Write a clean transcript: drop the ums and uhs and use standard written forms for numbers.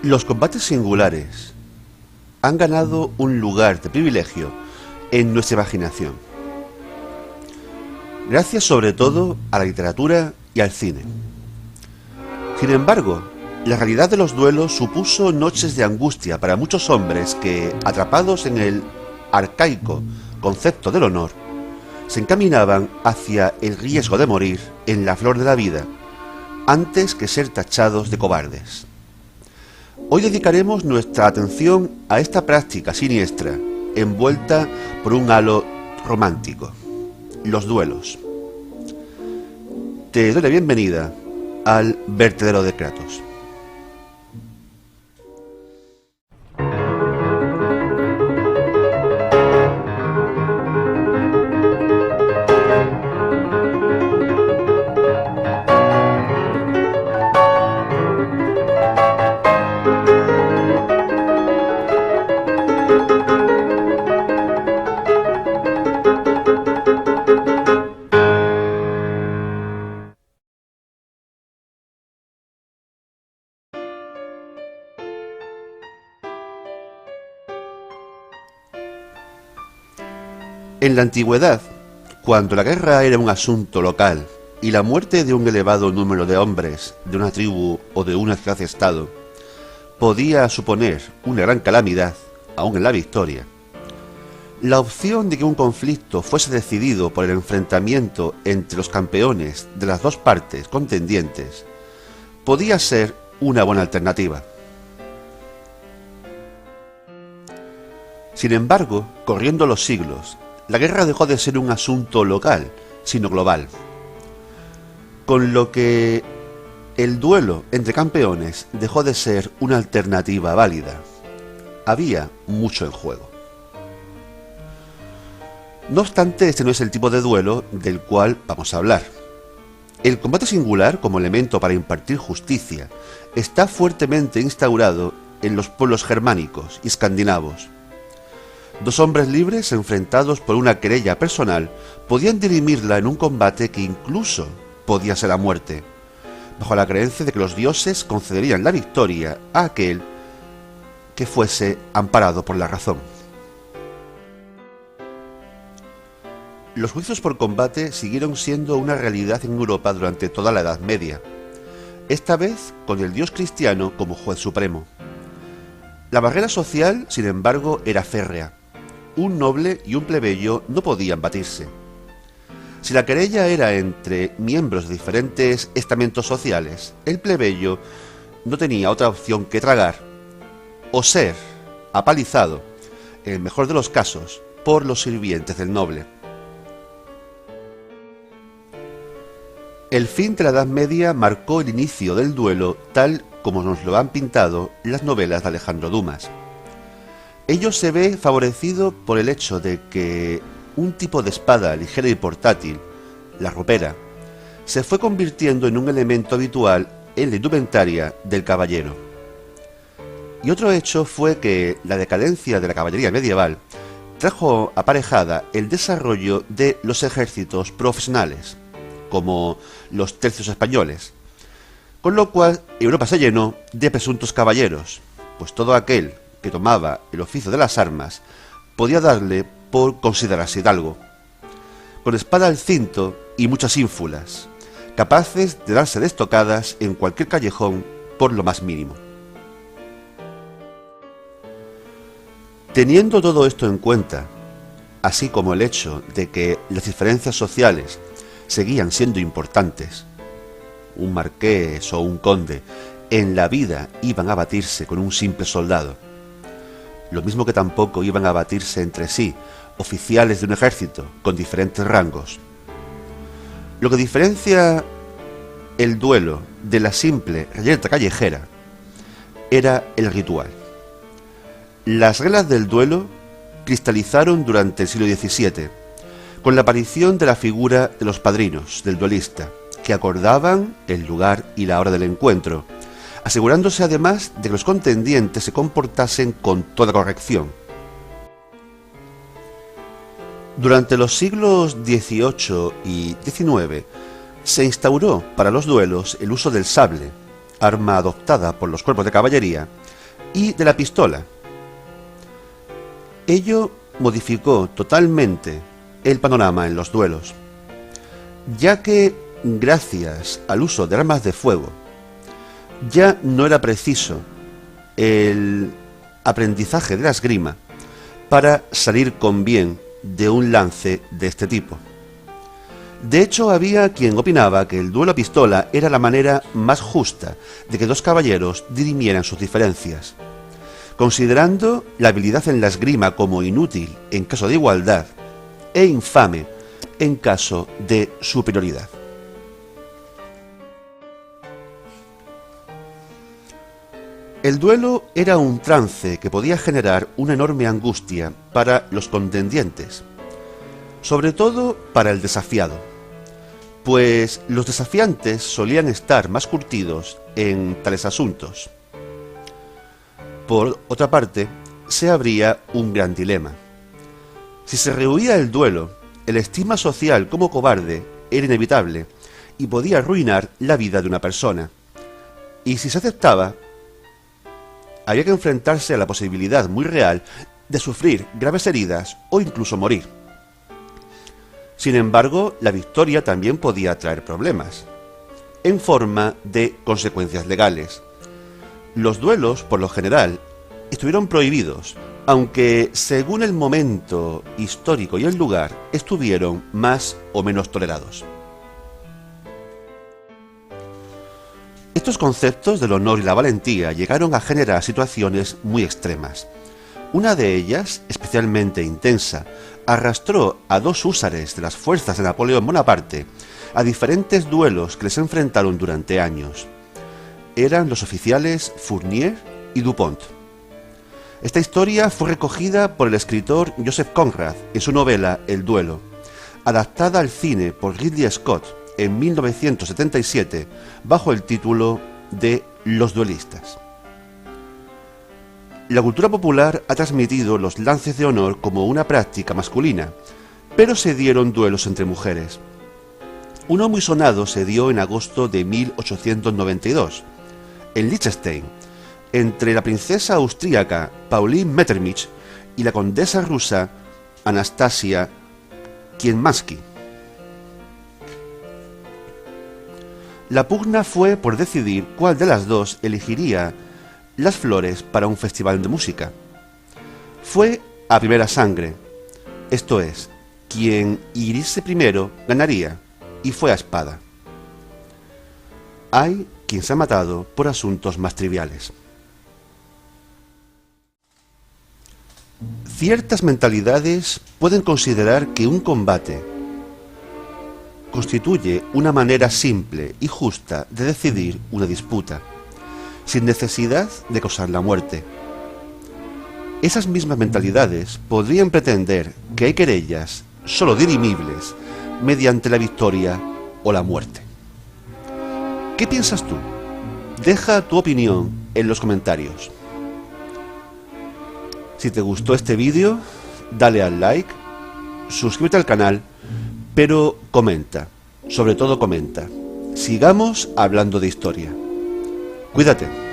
Los combates singulares han ganado un lugar de privilegio en nuestra imaginación, gracias sobre todo a la literatura y al cine. Sin embargo, la realidad de los duelos supuso noches de angustia para muchos hombres que, atrapados en el arcaico concepto del honor, se encaminaban hacia el riesgo de morir en la flor de la vida, antes que ser tachados de cobardes. Hoy dedicaremos nuestra atención a esta práctica siniestra, envuelta por un halo romántico: los duelos. Te doy la bienvenida al vertedero de Kratos. En la antigüedad, cuando la guerra era un asunto local y la muerte de un elevado número de hombres de una tribu o de una ciudad-estado podía suponer una gran calamidad, aun en la victoria, la opción de que un conflicto fuese decidido por el enfrentamiento entre los campeones de las dos partes contendientes podía ser una buena alternativa. Sin embargo, corriendo los siglos, la guerra dejó de ser un asunto local, sino global, con lo que el duelo entre campeones dejó de ser una alternativa válida. Había mucho en juego. No obstante, este no es el tipo de duelo del cual vamos a hablar. El combate singular, como elemento para impartir justicia, está fuertemente instaurado en los pueblos germánicos y escandinavos. Dos hombres libres enfrentados por una querella personal podían dirimirla en un combate que incluso podía ser a muerte, bajo la creencia de que los dioses concederían la victoria a aquel que fuese amparado por la razón. Los juicios por combate siguieron siendo una realidad en Europa durante toda la Edad Media, esta vez con el dios cristiano como juez supremo. La barrera social, sin embargo, era férrea. Un noble y un plebeyo no podían batirse. Si la querella era entre miembros de diferentes estamentos sociales, el plebeyo no tenía otra opción que tragar o ser apalizado, en el mejor de los casos, por los sirvientes del noble. El fin de la Edad Media marcó el inicio del duelo tal como nos lo han pintado las novelas de Alejandro Dumas. Ello se ve favorecido por el hecho de que un tipo de espada ligera y portátil, la ropera, se fue convirtiendo en un elemento habitual en la indumentaria del caballero. Y otro hecho fue que la decadencia de la caballería medieval trajo aparejada el desarrollo de los ejércitos profesionales, como los tercios españoles, con lo cual Europa se llenó de presuntos caballeros, pues todo aquel que tomaba el oficio de las armas podía darle por considerarse hidalgo, con espada al cinto y muchas ínfulas, capaces de darse de estocadas en cualquier callejón por lo más mínimo. Teniendo todo esto en cuenta, así como el hecho de que las diferencias sociales seguían siendo importantes, un marqués o un conde en la vida iban a batirse con un simple soldado, lo mismo que tampoco iban a batirse entre sí oficiales de un ejército con diferentes rangos. Lo que diferencia el duelo de la simple reyerta callejera era el ritual. Las reglas del duelo cristalizaron durante el siglo XVII, con la aparición de la figura de los padrinos del duelista, que acordaban el lugar y la hora del encuentro, asegurándose además de que los contendientes se comportasen con toda corrección. Durante los siglos XVIII y XIX se instauró para los duelos el uso del sable, arma adoptada por los cuerpos de caballería, y de la pistola. Ello modificó totalmente el panorama en los duelos, ya que, gracias al uso de armas de fuego, ya no era preciso el aprendizaje de la esgrima para salir con bien de un lance de este tipo. De hecho, había quien opinaba que el duelo a pistola era la manera más justa de que dos caballeros dirimieran sus diferencias, considerando la habilidad en la esgrima como inútil en caso de igualdad e infame en caso de superioridad. El duelo era un trance que podía generar una enorme angustia para los contendientes, sobre todo para el desafiado, pues los desafiantes solían estar más curtidos en tales asuntos. Por otra parte, se abría un gran dilema. Si se rehuía el duelo, el estigma social como cobarde era inevitable y podía arruinar la vida de una persona. Y si se aceptaba, había que enfrentarse a la posibilidad muy real de sufrir graves heridas o incluso morir. Sin embargo, la victoria también podía traer problemas, en forma de consecuencias legales. Los duelos, por lo general, estuvieron prohibidos, aunque según el momento histórico y el lugar, estuvieron más o menos tolerados. Estos conceptos del honor y la valentía llegaron a generar situaciones muy extremas. Una de ellas, especialmente intensa, arrastró a dos húsares de las fuerzas de Napoleón Bonaparte a diferentes duelos que les enfrentaron durante años. Eran los oficiales Fournier y Dupont. Esta historia fue recogida por el escritor Joseph Conrad en su novela El duelo, adaptada al cine por Ridley Scott en 1977 bajo el título de Los duelistas. La cultura popular ha transmitido los lances de honor como una práctica masculina, pero se dieron duelos entre mujeres. Uno muy sonado se dio en agosto de 1892, en Liechtenstein, entre la princesa austríaca Pauline Metternich y la condesa rusa Anastasia Kielmansky. La pugna fue por decidir cuál de las dos elegiría las flores para un festival de música. Fue a primera sangre, esto es, quien hiriese primero ganaría, y fue a espada. Hay quien se ha matado por asuntos más triviales. Ciertas mentalidades pueden considerar que un combate constituye una manera simple y justa de decidir una disputa, sin necesidad de causar la muerte. Esas mismas mentalidades podrían pretender que hay querellas solo dirimibles mediante la victoria o la muerte. ¿Qué piensas tú? Deja tu opinión en los comentarios. Si te gustó este vídeo, dale al like, suscríbete al canal, pero comenta, sobre todo comenta. Sigamos hablando de historia. Cuídate.